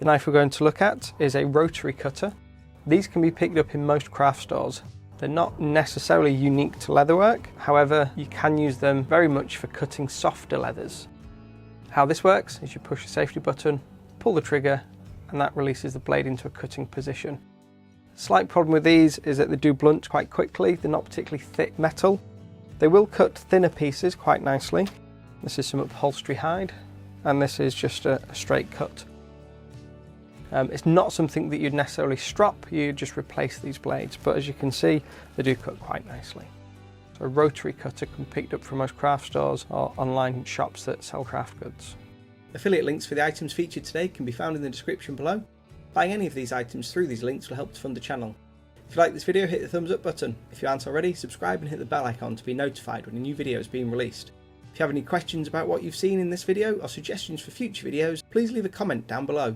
The knife we're going to look at is a rotary cutter. These can be picked up in most craft stores. They're not necessarily unique to leatherwork, however you can use them very much for cutting softer leathers. How this works is you push the safety button, pull the trigger, and that releases the blade into a cutting position. Slight problem with these is that they do blunt quite quickly. They're not particularly thick metal. They will cut thinner pieces quite nicely. This is some upholstery hide, and this is just a straight cut. It's not something that you'd necessarily strop, you just replace these blades, but as you can see, they do cut quite nicely. So a rotary cutter can be picked up from most craft stores or online shops that sell craft goods. Affiliate links for the items featured today can be found in the description below. Buying any of these items through these links will help to fund the channel. If you like this video, hit the thumbs up button. If you aren't already, subscribe and hit the bell icon to be notified when a new video is being released. If you have any questions about what you've seen in this video or suggestions for future videos, please leave a comment down below.